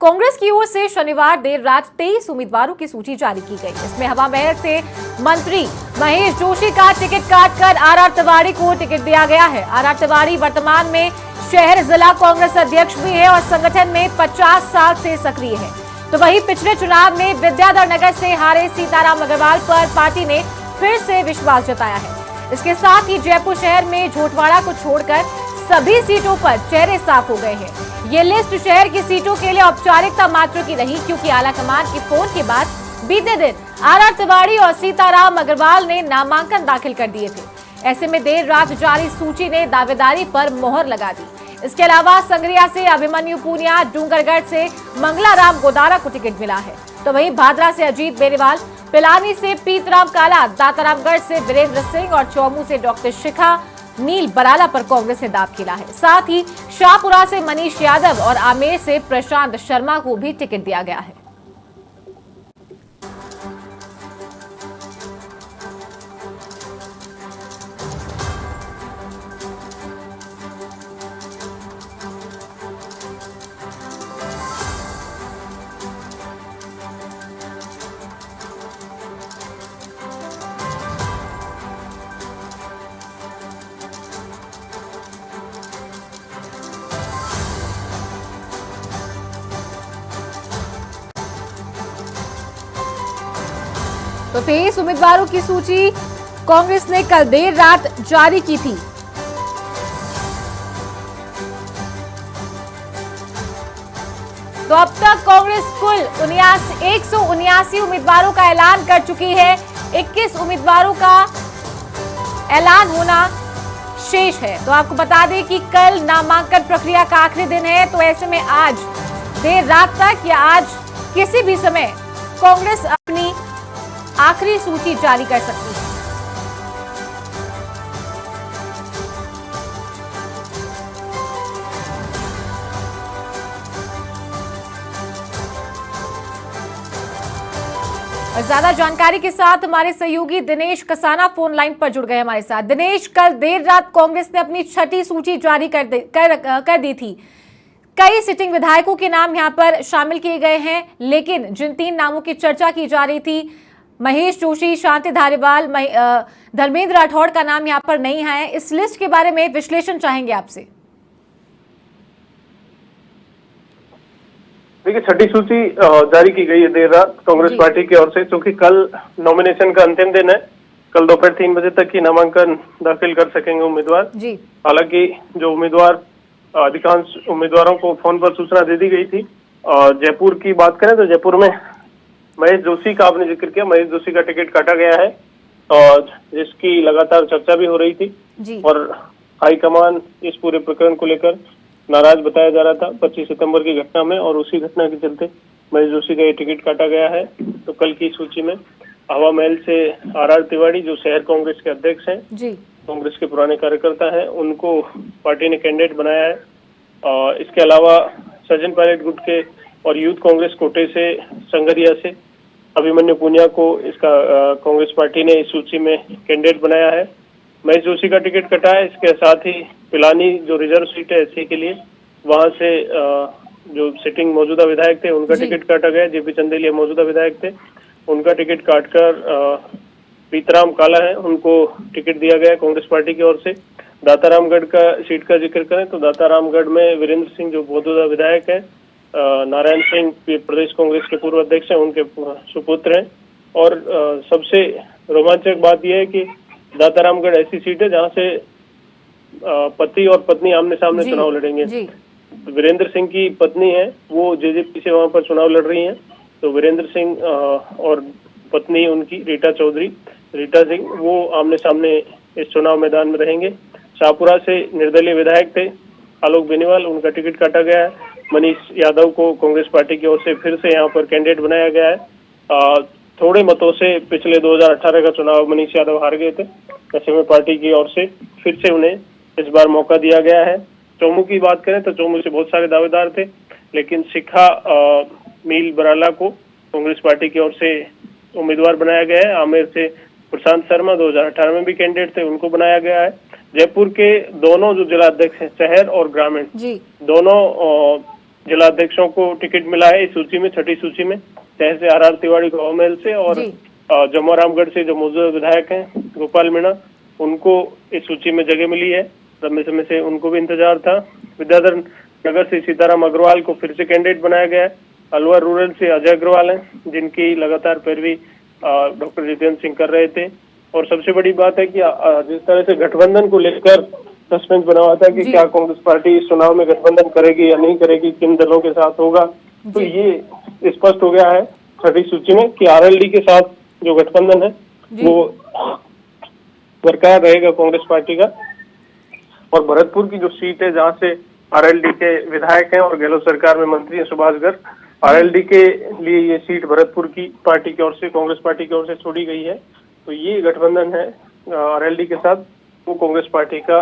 कांग्रेस की ओर से शनिवार देर रात 23 उम्मीदवारों की सूची जारी की गई। इसमें हवा महल से मंत्री महेश जोशी का टिकट काटकर आर तिवारी को टिकट दिया गया है। आर तिवारी वर्तमान में शहर जिला कांग्रेस अध्यक्ष भी है और संगठन में 50 साल से सक्रिय है। तो वहीं पिछले चुनाव में विद्याधर नगर से हारे सीताराम अग्रवाल पर पार्टी ने फिर से विश्वास जताया है। इसके साथ ही जयपुर शहर में झोटवाड़ा को छोड़कर सभी सीटों पर चेहरे साफ हो गए हैं। ये लिस्ट शहर की सीटों के लिए औपचारिकता मात्र की रही, क्योंकि आलाकमान के फोन के बाद बीते दिन आर तिवारी और सीताराम अग्रवाल ने नामांकन दाखिल कर दिए थे। ऐसे में देर रात जारी सूची ने दावेदारी पर मोहर लगा दी। इसके अलावा संगरिया से अभिमन्यु पूनिया, डूंगरगढ़ से मंगलाराम गोदारा को टिकट मिला है। तो वहीं भादरा से अजीत बेनीवाल, पिलानी से पीतराम काला, दातारामगढ़ से वीरेंद्र सिंह और चौमू से डॉक्टर शिखा नील बराला पर कांग्रेस ने दाव खेला है। साथ ही शाहपुरा से मनीष यादव और आमेर से प्रशांत शर्मा को भी टिकट दिया गया है। तो 23 उम्मीदवारों की सूची कांग्रेस ने कल देर रात जारी की थी। तो अब तक कांग्रेस कुल 179 उम्मीदवारों का ऐलान कर चुकी है। 21 उम्मीदवारों का ऐलान होना शेष है। तो आपको बता दें कि कल नामांकन प्रक्रिया का आखिरी दिन है। तो ऐसे में आज देर रात तक या आज किसी भी समय कांग्रेस अपनी आखिरी सूची जारी कर सकती है। और ज्यादा जानकारी के साथ हमारे सहयोगी दिनेश कसाना फोन लाइन पर जुड़ गए हमारे साथ। दिनेश, कल देर रात कांग्रेस ने अपनी छठी सूची जारी कर दी थी। कई सिटिंग विधायकों के नाम यहां पर शामिल किए गए हैं, लेकिन जिन 3 नामों की चर्चा की जा रही थी, महेश जोशी, शांति धारीवाल, धर्मेंद्र राठौड़ का नाम यहां पर नहीं है। इस लिस्ट के बारे में विश्लेषण चाहेंगे आपसे। देखिए, छठी सूची जारी की गई है देर रात कांग्रेस पार्टी की ओर से, क्योंकि कल नॉमिनेशन का अंतिम दिन है। कल दोपहर 3 बजे तक ही नामांकन दाखिल कर सकेंगे उम्मीदवार। हालांकि जो उम्मीदवार, अधिकांश उम्मीदवारों को फोन पर सूचना दे दी गई थी। जयपुर की बात करें तो जयपुर में महेश जोशी का आपने जिक्र किया, महेश जोशी का टिकट काटा गया है और जिसकी लगातार चर्चा भी हो रही थी और हाईकमान इस पूरे प्रकरण को लेकर नाराज बताया जा रहा था 25 सितंबर की घटना में, और उसी घटना के चलते महेश जोशी का ये टिकट काटा गया है। तो कल की सूची में हवा महल से आर तिवारी, जो शहर कांग्रेस के अध्यक्ष हैं, कांग्रेस के पुराने कार्यकर्ता हैं, उनको पार्टी ने कैंडिडेट बनाया है। इसके अलावा सचिन पायलट गुट के और यूथ कांग्रेस कोटे से संगरिया से अभिमन्यु पूनिया को इसका कांग्रेस पार्टी ने इस सूची में कैंडिडेट बनाया है। महेश जोशी का टिकट कटा है। इसके साथ ही पिलानी जो रिजर्व सीट है एससी के लिए, वहां से जो सिटिंग मौजूदा विधायक थे उनका टिकट काटा गया। जेपी चंदेलिया मौजूदा विधायक थे, उनका टिकट काटकर पीतराम काला है, उनको टिकट दिया गया कांग्रेस पार्टी की ओर से। दातारामगढ़ का सीट का जिक्र करें तो दातारामगढ़ में वीरेंद्र सिंह जो मौजूदा विधायक है, नारायण सिंह प्रदेश कांग्रेस के पूर्व अध्यक्ष हैं, उनके सुपुत्र हैं। और सबसे रोमांचक बात यह है कि दातारामगढ़ ऐसी सीट है जहां से पति और पत्नी आमने सामने चुनाव लड़ेंगे। वीरेंद्र सिंह की पत्नी है, वो जेजेपी से वहां पर चुनाव लड़ रही हैं। तो वीरेंद्र सिंह और पत्नी उनकी रीटा सिंह, वो आमने सामने इस चुनाव मैदान में रहेंगे। शाहपुरा से निर्दलीय विधायक थे आलोक बेनीवाल, उनका टिकट काटा गया है। मनीष यादव को कांग्रेस पार्टी की ओर से फिर से यहाँ पर कैंडिडेट बनाया गया है। थोड़े मतों से पिछले 2018 का चुनाव मनीष यादव हार गए थे, ऐसे में पार्टी की ओर से फिर से उन्हें इस बार मौका दिया गया है। चौमू की बात करें तो चौमू से बहुत सारे दावेदार थे, लेकिन शिखा नील बराला को कांग्रेस पार्टी की ओर से उम्मीदवार बनाया गया है। आमेर से प्रशांत शर्मा 2018 में भी कैंडिडेट थे, उनको बनाया गया है। जयपुर के दोनों जो जिला अध्यक्ष हैं, शहर और ग्रामीण, दोनों जिला अध्यक्षों को टिकट मिला है इस सूची में, छठी सूची में। तहसील से आर तिवारी गवर्नमेंट से और जमोरामगढ़ से जो मौजूदा विधायक हैं गोपाल मीणा, उनको इस सूची में जगह मिली है। लंबे समय से उनको भी इंतजार था। विद्याधर नगर से सीताराम अग्रवाल को फिर से कैंडिडेट बनाया गया है। अलवर रूरल से अजय अग्रवाल हैं, जिनकी लगातार पैरवी डॉक्टर जितेंद्र सिंह कर रहे थे। और सबसे बड़ी बात है कि जिस तरह से गठबंधन को लेकर सस्पेंस बना हुआ था कि क्या कांग्रेस पार्टी इस चुनाव में गठबंधन करेगी या नहीं करेगी, किन दलों के साथ होगा, तो ये स्पष्ट हो गया है छठी सूची में कि आरएलडी के साथ जो गठबंधन है वो बरकरार रहेगा कांग्रेस पार्टी का। और भरतपुर की जो सीट है जहां से आरएलडी के विधायक हैं और गहलोत सरकार में मंत्री हैं सुभाष गर्ग, आरएलडी के लिए ये सीट भरतपुर की पार्टी की ओर से, कांग्रेस पार्टी की ओर से छोड़ी गई है। तो ये गठबंधन है आरएलडी के साथ, वो कांग्रेस पार्टी का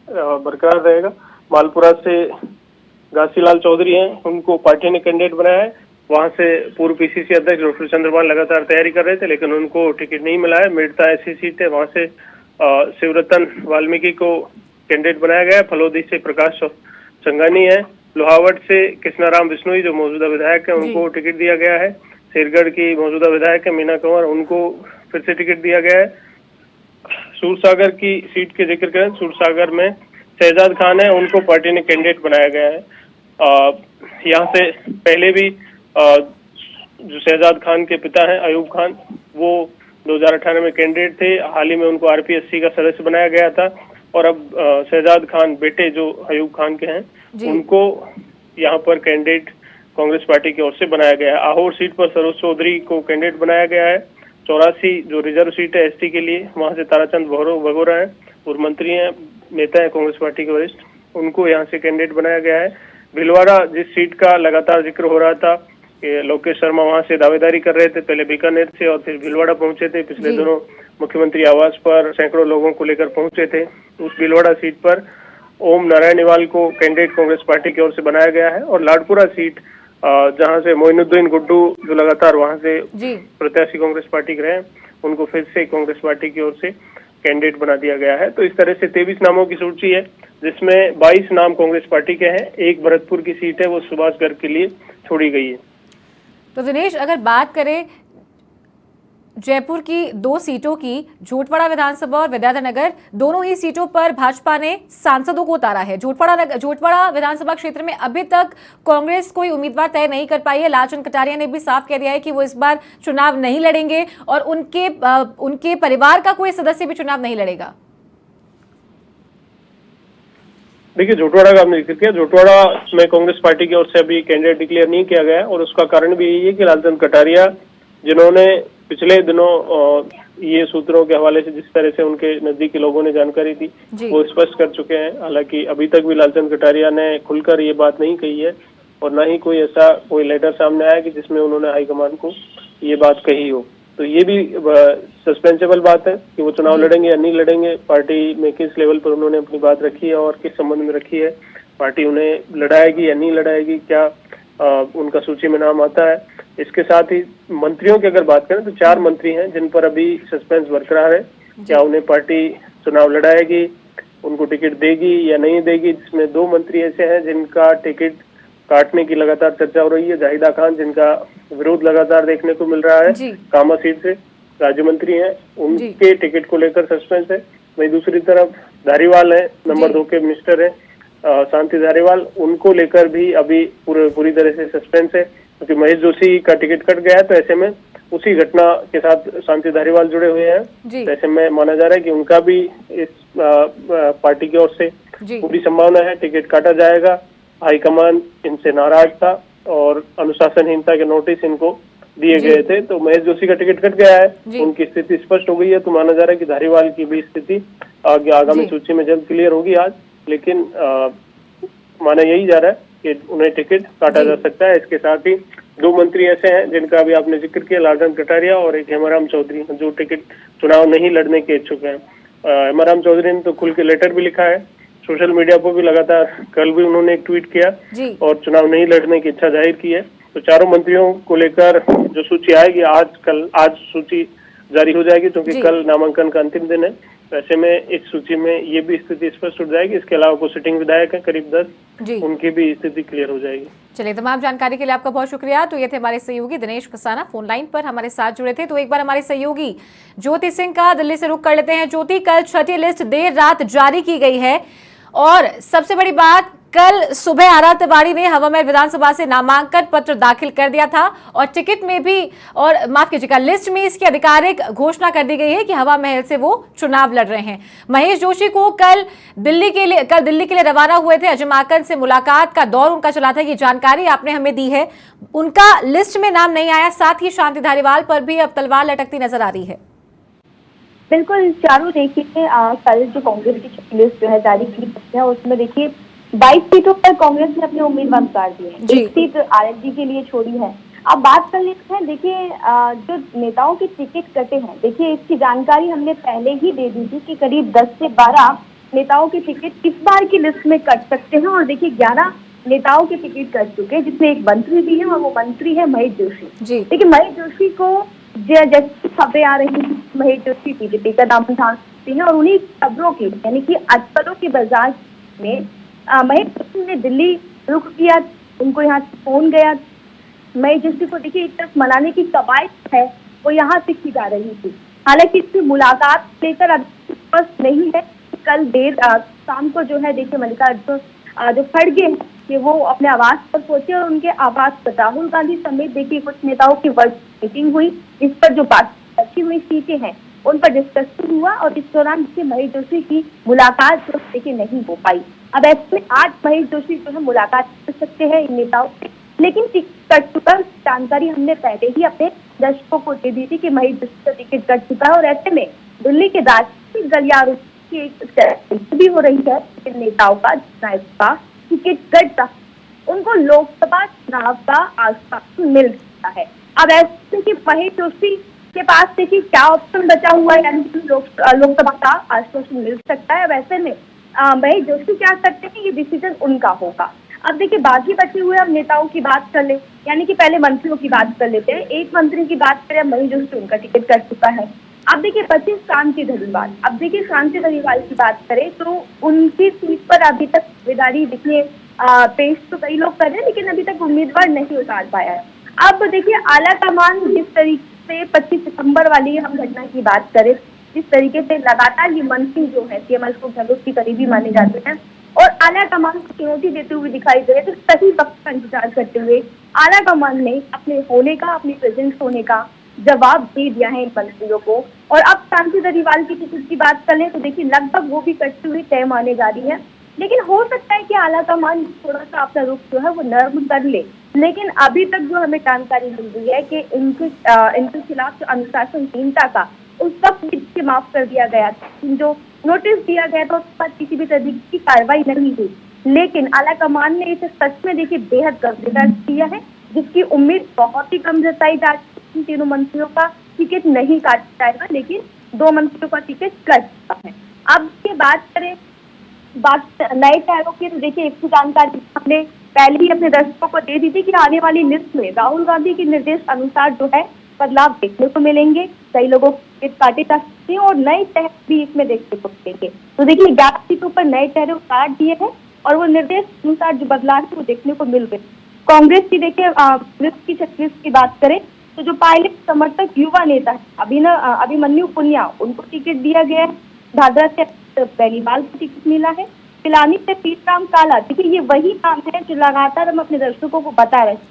बरकरार रहेगा। मालपुरा से घासीलाल चौधरी हैं, उनको पार्टी ने कैंडिडेट बनाया है। वहां से पूर्व पीसीसी अध्यक्ष डॉक्टर चंद्रपाल लगातार तैयारी कर रहे थे, लेकिन उनको टिकट नहीं मिला है। मेड़ता ऐसी सीट है, वहां से शिवरतन वाल्मीकि को कैंडिडेट बनाया गया है। फलोदी से प्रकाश संगानी है। लोहावट से कृष्णाराम बिश्नोई जो मौजूदा विधायक है, उनको टिकट दिया गया है। शेरगढ़ की मौजूदा विधायक है मीना कंवर, उनको फिर से टिकट दिया गया है। सूरसागर की सीट के जिक्र करें, सूरसागर में शहजाद खान है, उनको पार्टी ने कैंडिडेट बनाया गया है। यहाँ से पहले भी जो शहजाद खान के पिता हैं अयूब खान, वो 2018 में कैंडिडेट थे। हाल ही में उनको आरपीएससी का सदस्य बनाया गया था। और अब शहजाद खान बेटे जो अयूब खान के हैं, उनको यहाँ पर कैंडिडेट कांग्रेस पार्टी की ओर से बनाया गया है। आहोर सीट पर सरोज चौधरी को कैंडिडेट बनाया गया है। 84 जो रिजर्व सीट है एसटी के लिए, वहां से ताराचंद भगोरा है, पूर्व मंत्री हैं, नेता है कांग्रेस पार्टी के वरिष्ठ, उनको यहाँ से कैंडिडेट बनाया गया है। भिलवाड़ा जिस सीट का लगातार जिक्र हो रहा था कि लोकेश शर्मा वहां से दावेदारी कर रहे थे, पहले बीकानेर से और फिर भिलवाड़ा पहुंचे थे। पिछले दिनों मुख्यमंत्री आवास पर सैकड़ों लोगों को लेकर पहुंचे थे। उस भिलवाड़ा सीट पर ओम नारायण निवाल को कैंडिडेट कांग्रेस पार्टी की ओर से बनाया गया है। और लाडपुरा सीट जहां से मोइनुद्दीन गुड्डू जो लगातार वहां से प्रत्याशी कांग्रेस पार्टी के रहे, उनको फिर से कांग्रेस पार्टी की ओर से कैंडिडेट बना दिया गया है। तो इस तरह से 23 नामों की सूची है, जिसमें 22 नाम कांग्रेस पार्टी के हैं। एक भरतपुर की सीट है, वो सुभाष गर्ग के लिए छोड़ी गई है। तो दिनेश, अगर बात करें जयपुर की 2 सीटों की, झोटवाड़ा विधानसभा और विद्याधर नगर, दोनों ही सीटों पर भाजपा ने सांसदों को उतारा है। झोटवाड़ा विधानसभा क्षेत्र में अभी तक कांग्रेस कोई उम्मीदवार तय नहीं कर पाई है। लालचंद कटारिया ने भी साफ कह दिया है कि वो इस बार चुनाव नहीं लड़ेंगे और उनके परिवार का कोई सदस्य भी चुनाव नहीं लड़ेगा। देखिए, झोटवाड़ा का आपने जिक्र किया, झोटवाड़ा में कांग्रेस पार्टी की ओर से अभी कैंडिडेट डिक्लेयर नहीं किया गया है। और उसका कारण भी यही है कि लालचंद कटारिया, जिन्होंने पिछले दिनों ये सूत्रों के हवाले से जिस तरह से उनके नजदीकी लोगों ने जानकारी दी, वो स्पष्ट कर चुके हैं। हालांकि अभी तक भी लालचंद कटारिया ने खुलकर ये बात नहीं कही है और ना ही कोई ऐसा कोई लेटर सामने आया कि जिसमें उन्होंने हाईकमान को ये बात कही हो। तो ये भी सस्पेंसेबल बात है कि वो चुनाव लड़ेंगे या नहीं लड़ेंगे, पार्टी में किस लेवल पर उन्होंने अपनी बात रखी है और किस संबंध में रखी है, पार्टी उन्हें लड़ाएगी या नहीं लड़ाएगी, क्या उनका सूची में नाम आता है। इसके साथ ही मंत्रियों की अगर बात करें तो 4 मंत्री हैं जिन पर अभी सस्पेंस बरकरार है। क्या उन्हें पार्टी चुनाव लड़ाएगी, उनको टिकट देगी या नहीं देगी, जिसमें 2 मंत्री ऐसे हैं जिनका टिकट काटने की लगातार चर्चा हो रही है। जाहिदा खान, जिनका विरोध लगातार देखने को मिल रहा है, कामा सीट से राज्य मंत्री हैं, उनके टिकट को लेकर सस्पेंस है। वहीं दूसरी तरफ धारीवाल है, नंबर 2 के मिनिस्टर है शांति धारीवाल, उनको लेकर भी अभी पूरी तरह से सस्पेंस है, क्योंकि महेश जोशी का टिकट कट गया है। तो ऐसे में उसी घटना के साथ शांति धारीवाल जुड़े हुए हैं, तो ऐसे में माना जा रहा है कि उनका भी इस पार्टी की ओर से पूरी संभावना है टिकट काटा जाएगा। हाईकमान इनसे नाराज था और अनुशासनहीनता के नोटिस इनको दिए गए थे, तो महेश जोशी का टिकट कट गया है, उनकी स्थिति स्पष्ट हो गई है। तो माना जा रहा है कि धारीवाल की भी स्थिति आगामी सूची में जल्द क्लियर होगी आज, लेकिन माना यही जा रहा है कि उन्हें टिकट काटा जा सकता है। इसके साथ ही 2 मंत्री ऐसे हैं जिनका अभी आपने जिक्र किया, लालचंद कटारिया और एक हेमाराम चौधरी, जो टिकट चुनाव नहीं लड़ने के इच्छुक हैं। हेमाराम चौधरी ने तो खुल के लेटर भी लिखा है, सोशल मीडिया पर भी लगातार, कल भी उन्होंने एक ट्वीट किया और चुनाव नहीं लड़ने की इच्छा जाहिर की है। तो चारों मंत्रियों को लेकर जो सूची आएगी आज सूची जारी हो जाएगी, क्योंकि कल नामांकन का अंतिम दिन है। वैसे में इस सूची में ये भी स्थिति स्पष्ट हो जाएगी। इसके अलावा कुछ सिटिंग विधायक हैं करीब 10, उनकी भी स्थिति क्लियर हो जाएगी। चलिए, तमाम जानकारी के लिए आपका बहुत शुक्रिया। तो ये थे हमारे सहयोगी दिनेश कसाना, फोन लाइन पर हमारे साथ जुड़े थे। तो एक बार हमारे सहयोगी ज्योति सिंह का दिल्ली से रुख कर लेते हैं। ज्योति, कल छठी लिस्ट देर रात जारी की गई है और सबसे बड़ी बात, कल सुबह आर तिवारी ने हवा महल विधानसभा से नामांकन पत्र दाखिल कर दिया था और टिकट में भी, और माफ कीजिएगा, लिस्ट में इसकी आधिकारिक घोषणा कर दी गई है कि हवा महल से वो चुनाव लड़ रहे हैं। महेश जोशी को कल दिल्ली के लिए रवाना हुए थे। अजय माकन से मुलाकात का दौर उनका चला था, ये जानकारी आपने हमें दी है। उनका लिस्ट में नाम नहीं आया, साथ ही शांति धारीवाल पर भी अब तलवार लटकती नजर आ रही है। बिल्कुल चारों, देखिए कल जो कांग्रेस की लिस्ट जो है जारी की है, उसमें देखिए 22 सीटों पर कांग्रेस ने अपने उम्मीदवार उतार दिए हैं। एक सीट आरएलडी के लिए छोड़ी है। अब बात कर लेते हैं, देखिए जो नेताओं के टिकट कटे हैं, देखिए इसकी जानकारी हमने पहले ही दे दी थी कि करीब 10 से 12 नेताओं के टिकट इस बार की लिस्ट में कट सकते हैं और देखिए 11 नेताओं के टिकट कट चुके हैं, जिसमें एक मंत्री भी है और वो मंत्री है महेश जोशी। देखिए महेश जोशी को जैसे खबरें आ रही है, महेश जोशी बीजेपी का नाम उठा सकते हैं और उन्हीं खबरों की, यानी कि अटकलों के बाजार में महेश जोशी ने दिल्ली रुख किया, उनको यहाँ से फोन गया। महेश जोशी को देखिए एक तरफ मनाने की कवायद है, वो यहाँ से की जा रही थी। हालांकि इसकी मुलाकात लेकर अभी स्पष्ट नहीं है। कल देर शाम को जो है देखिए मल्लिकार्जुन जो खड़गे कि वो अपने आवास पर पहुंचे और उनके आवास पर राहुल गांधी समेत देखिए कुछ नेताओं की वर्चुअल मीटिंग हुई। इस पर जो बची हुई सीटें हैं उन पर डिस्कशन हुआ और इस दौरान देखिए महेश जोशी की मुलाकात जो देखिए नहीं हो पाई। अब ऐसे में आज महेश जोशी जो है मुलाकात कर सकते हैं इन नेताओं से, लेकिन टिकट कट चुका जानकारी हमने पहले ही अपने दर्शकों को दे दी थी कि महेश जोशी का टिकट कट चुका है और ऐसे में दिल्ली के राजनीतिक गलियारों की एक भी हो रही है इन नेताओं का टिकट कट रहा, उनको लोकसभा चुनाव का आश्वासन मिल सकता है। अब ऐसे कि महेश जोशी के पास देखिए क्या ऑप्शन बचा हुआ है, यानी कि लोकसभा का आश्वासन मिल सकता है। वैसे में महेश जोशी क्या करते हैं, ये डिसीजन उनका होगा। अब देखिए बाकी बचे हुए हम नेताओं की बात कर ले, यानी कि पहले मंत्रियों की बात कर लेते हैं। एक मंत्री की बात करें, महेश जोशी उनका टिकट कट चुका है। अब देखिए बचे शांति धारीवाल। अब देखिए शांति धारीवाल की बात करें तो उनकी सीट पर अभी तक दावेदारी देखिए पेश तो कई लोग कर रहे हैं, लेकिन अभी तक उम्मीदवार नहीं उतार पाया है। अब देखिए आला कमान जिस तरीके से 25 सितंबर वाली हम घटना की बात करें, जिस तरीके से लगातार ये मंत्री जो है सीएम अशोक गहलोत की करीबी माने जाते हैं और आला कमान को चुनौती देते हुए दिखाई दे रहे, तो सही वक्त का इंतजार करते हुए आला कमान ने अपने होने का, अपनी प्रेजेंस होने का जवाब दे दिया है इन मंत्रियों को। और अब शांति धारीवाल की टिकट की बात करें तो देखिए लगभग वो भी कटती हुई तय माने जा रही है, लेकिन हो सकता है कि आला कमान थोड़ा सा अपना रुख जो है वो नरम कर ले। लेकिन अभी तक जो हमें जानकारी मिल रही है कि इनके खिलाफ जो अनुशासनहीनता का उसका पीछे माफ कर दिया गया था, जो नोटिस दिया गया था उस पर किसी भी तरीके की कार्रवाई नहीं हुई, लेकिन आला कमान ने इसे सच में देखिए बेहद गंभीरता किया है, जिसकी उम्मीद बहुत ही कम जताई जा रही है। तीनों मंत्रियों का टिकट नहीं काटा जाएगा, लेकिन 2 मंत्रियों का टिकट कट चुका है। अब ये बात करें नए चेहरों की, तो देखिए एक जानकारी हमने पहले ही अपने दर्शकों को दे दी थी कि आने वाली लिस्ट में राहुल गांधी के निर्देश अनुसार जो है बदलाव देखने को मिलेंगे। कई लोगों के काटे जा सकते हैं और नए चेहरे भी इसमें देखने को मिलेंगे। तो देखिए 11 सीटों पर नए चेहरे उतार दिए हैं और वो निर्देश अनुसार जो बदलाव है वो देखने को मिल गए। कांग्रेस की देखिए लिस्ट की छत्तीस की बात करें तो जो पायलट समर्थक युवा नेता है अभिमन्यु पुनिया, उनको टिकट दिया गया है। भादरा से बेनीवाल को टिकट मिला है। पिलानी से पीतराम काला, देखिए ये वही नाम है जो लगातार हम अपने दर्शकों को बता रहे हैं।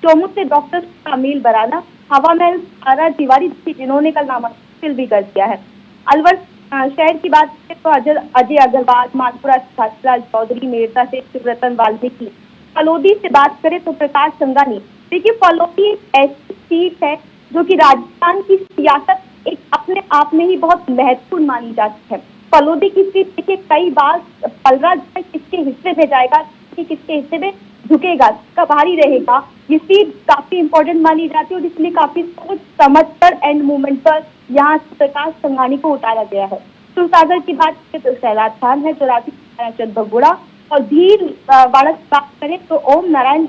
चोमू से डॉक्टर कामिल बराना, हवा महल आर तिवारी, जिन्होंने कल नामांकन भी कर दिया है। अलवर शहर की बात करें तो अजय अग्रवाल, मानपुरा से छात्रालाल चौधरी, मेरता से शिवरतन वाल्मीकि। फलोदी से बात करें तो प्रकाश संगानी। देखिए फलोदी एक ऐसी सीट है जो कि राजस्थान की सियासत एक अपने आप में ही बहुत महत्वपूर्ण मानी जाती है। फलोदी की सीट देखिए कई बार पलरा किसके हिस्से में जाएगा, किसके हिस्से में झुकेगा, किसका भारी रहेगा, ये सीट काफी इंपॉर्टेंट मानी जाती है और इसलिए काफी सोच समझ कर एंड मूवमेंट पर यहाँ प्रकाश संगानी को उतारा गया है। सुरसागर की बात करें तो सैलाब खान है, चौरासी चंद बगुड़ा और धीर वाड़ा की बात करें तो ओम नारायण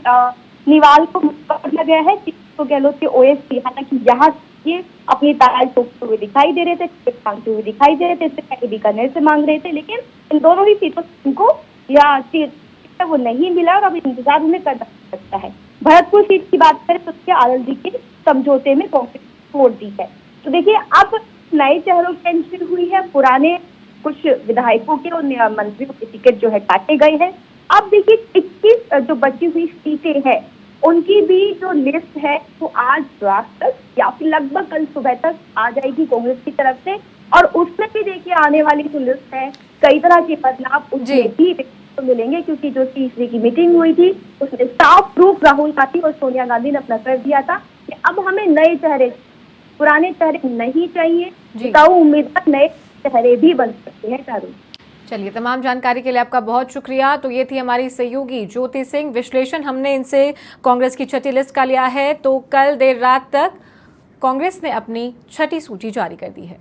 निवाल को पकड़ा गया है, तो गहलोत के ओएसडी। हालांकि यहाँ देखिए अपनी ताल ठोकते हुए दिखाई दे रहे थे, टिकट मांगते हुए दिखाई दे रहे थे, इससे पहले बीकानेर से मांग रहे थे, लेकिन इन दोनों ही सीटों से उनको या सीट वो नहीं मिला और अब इंतजार उन्हें करना सकता है। भरतपुर सीट की बात करें तो उसके आरएलडी के समझौते में कांग्रेस छोड़ दी है। तो देखिए अब नए चेहरों की एंट्री हुई है, पुराने कुछ विधायकों के और मंत्रियों के टिकट जो है काटे गए हैं। अब देखिए 21 जो बची हुई सीटें हैं उनकी भी जो लिस्ट है वो आज रात तक या फिर लगभग कल सुबह तक आ जाएगी कांग्रेस की तरफ से, और उसमें भी देखिए आने वाली जो लिस्ट है कई तरह के बदलाव उसमें भी तो मिलेंगे, क्योंकि जो तीसरी की मीटिंग हुई थी उसमें साफ प्रूफ राहुल गांधी और सोनिया गांधी ने अपना कर दिया था कि अब हमें नए चेहरे, पुराने चेहरे नहीं चाहिए, जिताऊ उम्मीदवार नए चेहरे भी बन सकते हैं। चारू, चलिए, तमाम जानकारी के लिए आपका बहुत शुक्रिया। तो ये थी हमारी सहयोगी ज्योति सिंह। विश्लेषण हमने इनसे कांग्रेस की छठी लिस्ट का लिया है। तो कल देर रात तक कांग्रेस ने अपनी छठी सूची जारी कर दी है।